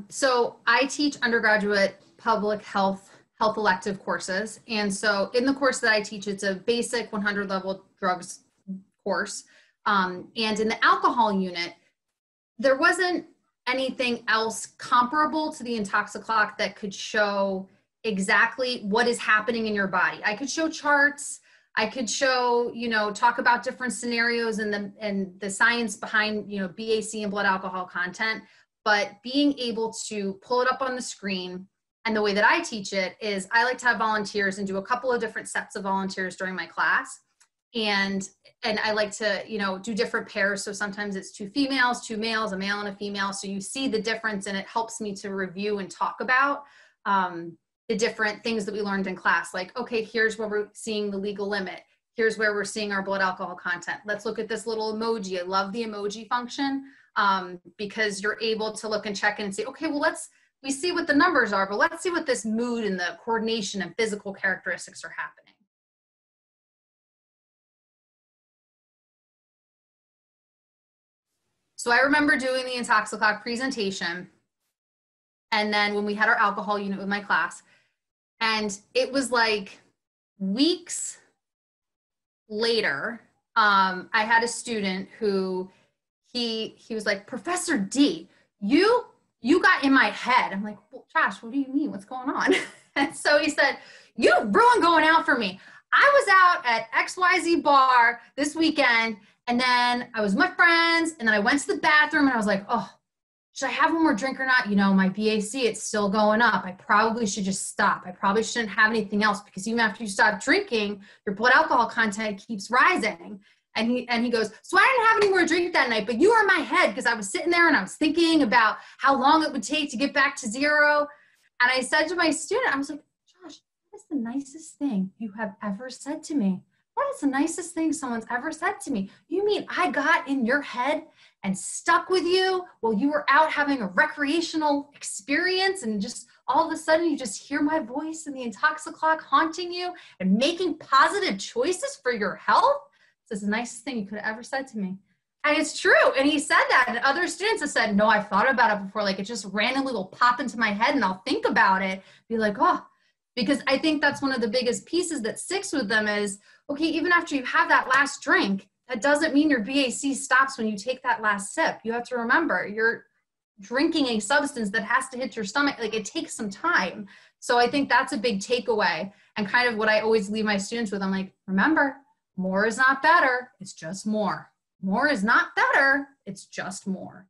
So I teach undergraduate public health elective courses. And so in the course that I teach, it's a basic 100 level drugs course. And in the alcohol unit, there wasn't anything else comparable to the intoxiclock that could show exactly what is happening in your body. I could show charts. I could show, talk about different scenarios and the science behind, BAC and blood alcohol content, but being able to pull it up on the screen. And the way that I teach it is I like to have volunteers and do a couple of different sets of volunteers during my class. And I like to, do different pairs. So sometimes it's 2 females, 2 males, a male and a female. So you see the difference, and it helps me to review and talk about the different things that we learned in class. Like, okay, here's where we're seeing the legal limit. Here's where we're seeing our blood alcohol content. Let's look at this little emoji. I love the emoji function because you're able to look and check in and say, okay, well, we see what the numbers are, but let's see what this mood and the coordination and physical characteristics are happening. So I remember doing the intoxiclock presentation, and then when we had our alcohol unit with my class, and it was like weeks later, I had a student who he was like, Professor D, you got in my head. I'm like, well, Josh, what do you mean? What's going on? And so he said, you ruined going out for me. I was out at XYZ bar this weekend, and then I was with my friends, and then I went to the bathroom, and I was like, oh, should I have one more drink or not? My BAC, it's still going up. I probably should just stop. I probably shouldn't have anything else, because even after you stop drinking, your blood alcohol content keeps rising. And he goes, so I didn't have any more drink that night, but you were in my head because I was sitting there and I was thinking about how long it would take to get back to zero. And I said to my student, I was like, Josh, that is the nicest thing you have ever said to me. What is the nicest thing someone's ever said to me? You mean I got in your head and stuck with you while you were out having a recreational experience, and just all of a sudden you just hear my voice and the intoxiclock haunting you and making positive choices for your health? This is the nicest thing you could have ever said to me. And it's true. And he said that. And other students have said, no, I've thought about it before. Like, it just randomly will pop into my head and I'll think about it. Be like, oh, because I think that's one of the biggest pieces that sticks with them is, okay, even after you have that last drink, that doesn't mean your BAC stops when you take that last sip. You have to remember, you're drinking a substance that has to hit your stomach. Like, it takes some time. So I think that's a big takeaway, and kind of what I always leave my students with. I'm like, remember, more is not better. It's just more. More is not better. It's just more.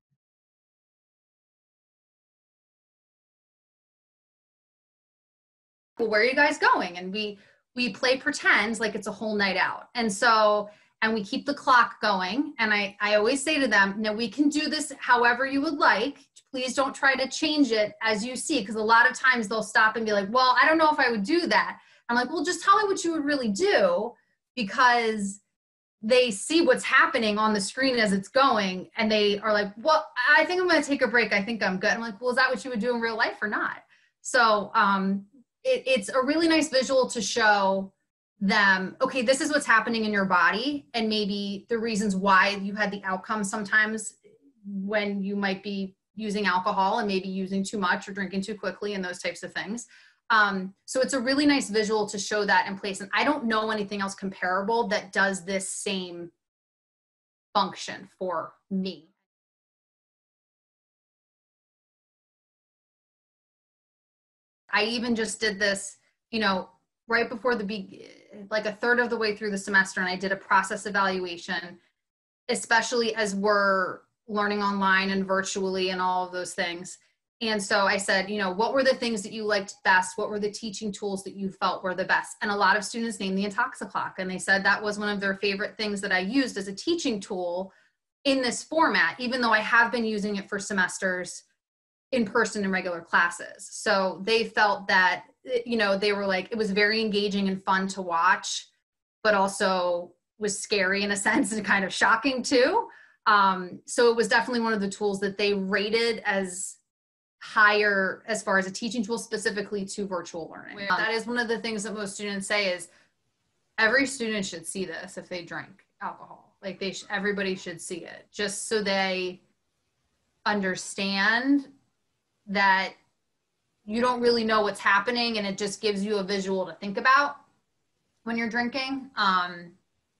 Well, where are you guys going? And we play pretend like it's a whole night out. And so, and we keep the clock going. And I always say to them, no, we can do this however you would like. Please don't try to change it as you see. Because a lot of times they'll stop and be like, well, I don't know if I would do that. I'm like, well, just tell me what you would really do, because they see what's happening on the screen as it's going, and they are like, well, I think I'm going to take a break. I think I'm good. I'm like, well, is that what you would do in real life or not? So it's a really nice visual to show them, okay, this is what's happening in your body, and maybe the reasons why you had the outcome sometimes when you might be using alcohol and maybe using too much or drinking too quickly and those types of things. So it's a really nice visual to show that in place. And I don't know anything else comparable that does this same function for me. I even just did this, right before like a third of the way through the semester, and I did a process evaluation, especially as we're learning online and virtually and all of those things. And so I said, what were the things that you liked best? What were the teaching tools that you felt were the best? And a lot of students named the intoxiclock, and they said that was one of their favorite things that I used as a teaching tool in this format, even though I have been using it for semesters in person in regular classes. So they felt that, they were like, it was very engaging and fun to watch, but also was scary in a sense and kind of shocking too. So it was definitely one of the tools that they rated as higher as far as a teaching tool specifically to virtual learning. That is one of the things that most students say is every student should see this if they drink alcohol. Like everybody should see it just so they understand that you don't really know what's happening, and it just gives you a visual to think about when you're drinking,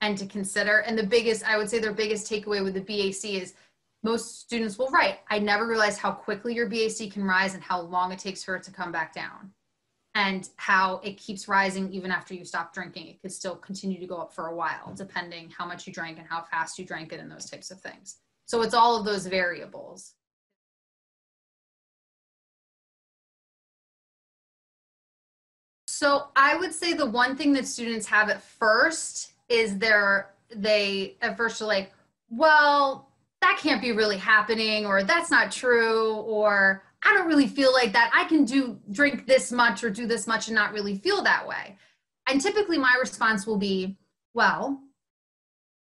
and to consider. And I would say their biggest takeaway with the BAC is most students will write, I never realized how quickly your BAC can rise and how long it takes for it to come back down, and how it keeps rising even after you stop drinking. It could still continue to go up for a while, depending how much you drank and how fast you drank it and those types of things. So it's all of those variables. So I would say the one thing that students have at first is they at first are like, well, that can't be really happening, or that's not true, or I don't really feel like that. I can drink this much or do this much and not really feel that way. And typically my response will be, well,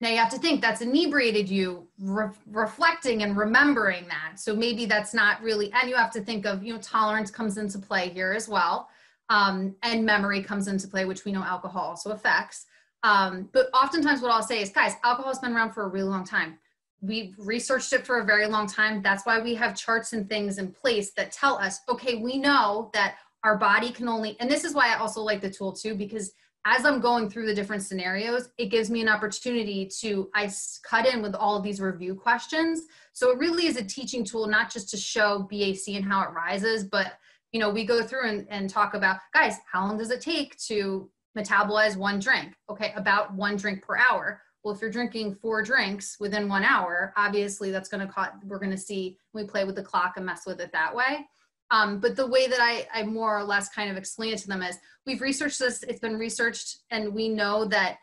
now you have to think that's inebriated you, reflecting and remembering that. So maybe that's not really, and you have to think of, tolerance comes into play here as well. And memory comes into play, which we know alcohol also affects. But oftentimes what I'll say is, guys, alcohol has been around for a really long time. We've researched it for a very long time. That's why we have charts and things in place that tell us, okay, we know that our body can only, and this is why I also like the tool too, because as I'm going through the different scenarios, it gives me an opportunity I cut in with all of these review questions. So it really is a teaching tool, not just to show BAC and how it rises, but we go through and talk about, guys, how long does it take to metabolize one drink? Okay, about 1 drink per hour. Well, if you're drinking 4 drinks within 1 hour, obviously that's going to we're going to see, we play with the clock and mess with it that way. But the way that I more or less kind of explain it to them is, we've researched this, it's been researched, and we know that,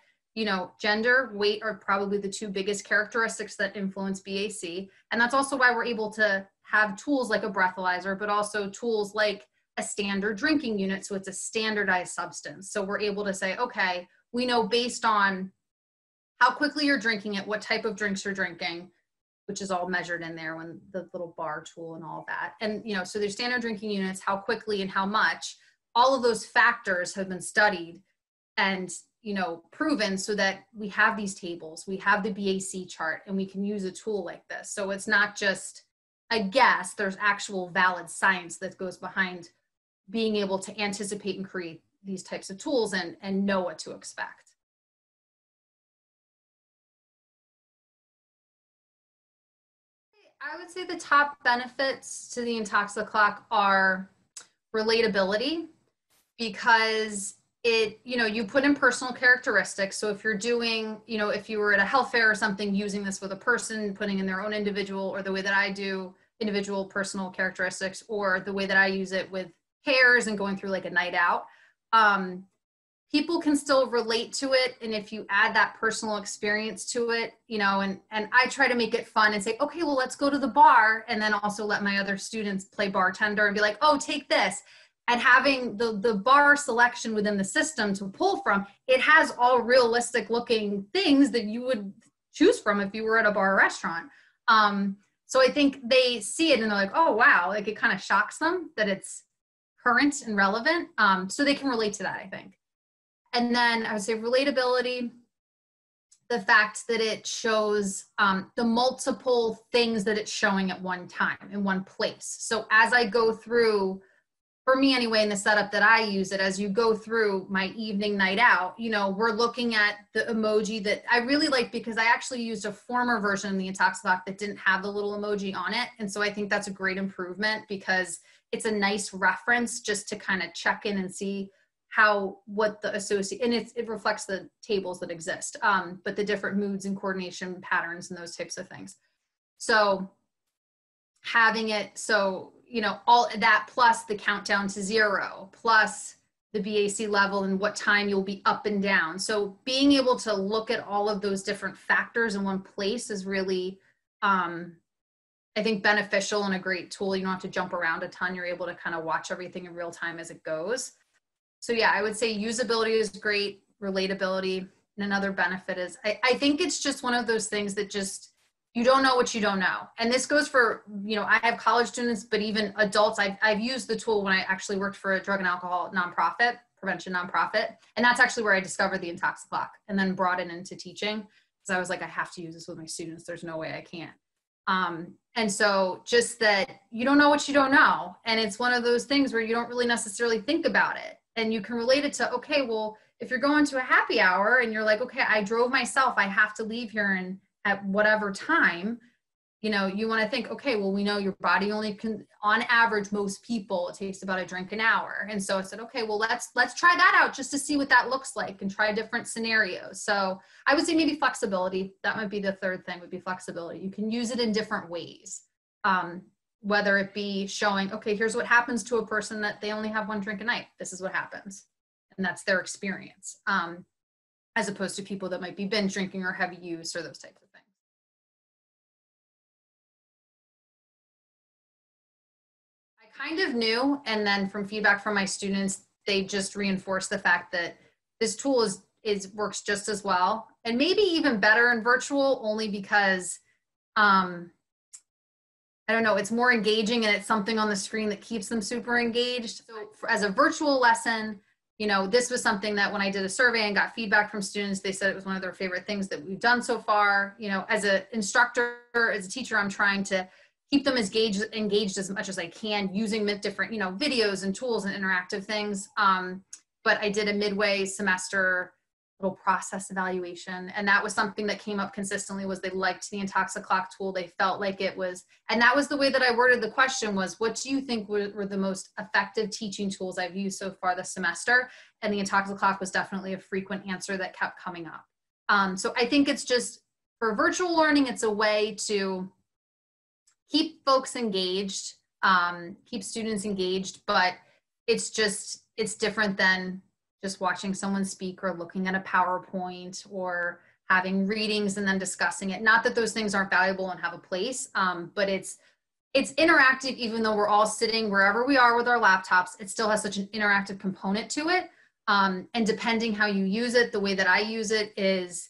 gender, weight are probably the 2 biggest characteristics that influence BAC. And that's also why we're able to have tools like a breathalyzer, but also tools like a standard drinking unit. So it's a standardized substance. So we're able to say, okay, we know based on how quickly you're drinking it, what type of drinks you're drinking, which is all measured in there when the little bar tool and all of that. And, so there's standard drinking units, how quickly and how much, all of those factors have been studied and, proven, so that we have these tables, we have the BAC chart, and we can use a tool like this. So it's not just a guess, there's actual valid science that goes behind being able to anticipate and create these types of tools and know what to expect. I would say the top benefits to the intoxiclock are relatability, because you put in personal characteristics. So if you're doing, if you were at a health fair or something, using this with a person, putting in their own individual, or the way that I do individual personal characteristics, or the way that I use it with pairs and going through like a night out, people can still relate to it. And if you add that personal experience to it, and I try to make it fun and say, okay, well, let's go to the bar. And then also let my other students play bartender and be like, oh, take this. And having the bar selection within the system to pull from, it has all realistic looking things that you would choose from if you were at a bar or restaurant. So I think they see it and they're like, oh, wow, like it kind of shocks them that it's current and relevant. So they can relate to that, I think. And then I would say relatability, the fact that it shows the multiple things that it's showing at one time in one place. So as I go through, for me anyway, in the setup that I use it, as you go through my evening night out, we're looking at the emoji that I really like, because I actually used a former version of the intoxiclock that didn't have the little emoji on it. And so I think that's a great improvement, because it's a nice reference just to kind of check in and see what the and it reflects the tables that exist, but the different moods and coordination patterns and those types of things. So having it, all that plus the countdown to 0, plus the BAC level and what time you'll be up and down. So being able to look at all of those different factors in one place is really, I think, beneficial and a great tool. You don't have to jump around a ton. You're able to kind of watch everything in real time as it goes. So yeah, I would say usability is great, relatability. And another benefit is, I think it's just one of those things that just, you don't know what you don't know. And this goes for, I have college students, but even adults. I've used the tool when I actually worked for a drug and alcohol nonprofit, prevention nonprofit. And that's actually where I discovered the intoxiclock and then brought it into teaching. Because I was like, I have to use this with my students. There's no way I can't. And so just that you don't know what you don't know. And it's one of those things where you don't really necessarily think about it. And you can relate it to, okay, well, if you're going to a happy hour and you're like, okay, I drove myself, I have to leave here and at whatever time, you know, you want to think, okay, well, we know your body only can, on average, most people, it takes about a drink an hour. And so I said, okay, well, let's try that out just to see what that looks like and try different scenarios. So I would say maybe flexibility. That might be the third thing, would be flexibility. You can use it in different ways, whether it be showing, okay, here's what happens to a person that they only have one drink a night. This is what happens. And that's their experience, as opposed to people that might be binge drinking or heavy use or those types of things. Kind of knew, and then from feedback from my students, they just reinforced the fact that this tool works just as well, and maybe even better in virtual, only because I don't know, it's more engaging and it's something on the screen that keeps them super engaged. So as a virtual lesson, you know, this was something that when I did a survey and got feedback from students, they said it was one of their favorite things that we've done so far. You know, as an instructor, as a teacher, I'm trying to keep them as engaged as much as I can using different, you know, videos and tools and interactive things. But I did a midway semester little process evaluation, and that was something that came up consistently, was they liked the intoxiclock tool. They felt like it was, and that was the way that I worded the question, was what do you think were the most effective teaching tools I've used so far this semester? And the intoxiclock was definitely a frequent answer that kept coming up. So I think it's just, for virtual learning, it's a way to keep folks engaged, keep students engaged, but it's different than just watching someone speak or looking at a PowerPoint or having readings and then discussing it. Not that those things aren't valuable and have a place, but it's interactive. Even though we're all sitting wherever we are with our laptops, it still has such an interactive component to it. And depending how you use it, the way that I use it is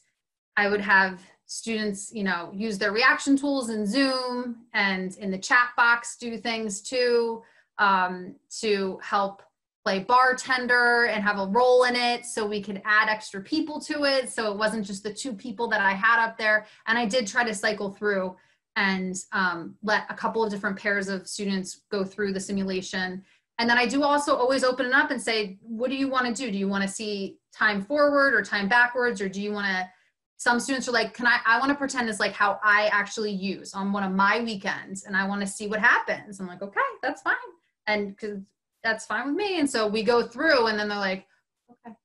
I would have students, you know, use their reaction tools in Zoom and in the chat box do things too, to help play bartender and have a role in it, so we could add extra people to it, so it wasn't just the 2 people that I had up there. And I did try to cycle through and let a couple of different pairs of students go through the simulation. And then I do also always open it up and say, what do you want to do? Do you want to see time forward or time backwards, or do you want to, some students are like, I want to pretend it's like how I actually use on one of my weekends, and I want to see what happens. I'm like, okay, that's fine. And because that's fine with me. And so we go through, and then they're like, okay.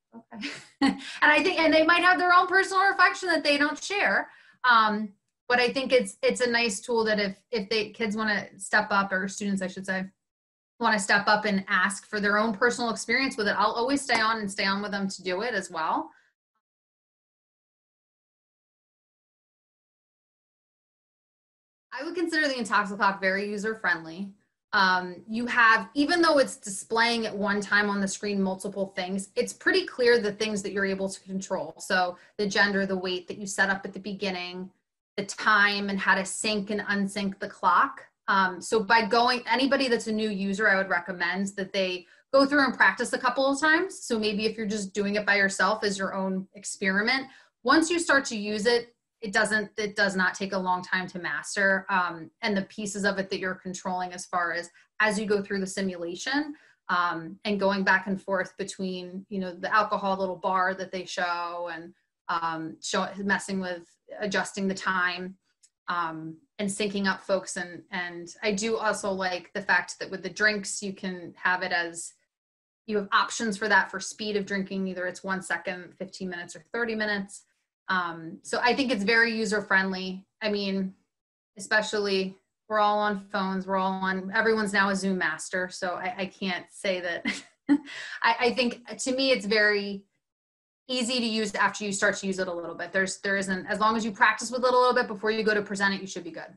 And I think, and they might have their own personal reflection that they don't share. But I think it's a nice tool that if kids want to step up, or students, I should say, want to step up and ask for their own personal experience with it, I'll always stay on with them to do it as well. I would consider the intoxiclock very user-friendly. You have, even though it's displaying at one time on the screen multiple things, it's pretty clear the things that you're able to control. So the gender, the weight that you set up at the beginning, the time, and how to sync and unsync the clock. So by anybody that's a new user, I would recommend that they go through and practice a couple of times. So maybe if you're just doing it by yourself as your own experiment, once you start to use it, it does not take a long time to master. And the pieces of it that you're controlling as you go through the simulation, and going back and forth between, you know, the alcohol little bar that they show, and messing with adjusting the time, and syncing up folks. And I do also like the fact that with the drinks, you can have it as, you have options for that for speed of drinking, either it's 1 second, 15 minutes, or 30 minutes. So I think it's very user-friendly. I mean, especially, we're all on phones, everyone's now a Zoom master. So I can't say that. I think, to me, it's very easy to use after you start to use it a little bit. There isn't, as long as you practice with it a little bit before you go to present it, you should be good.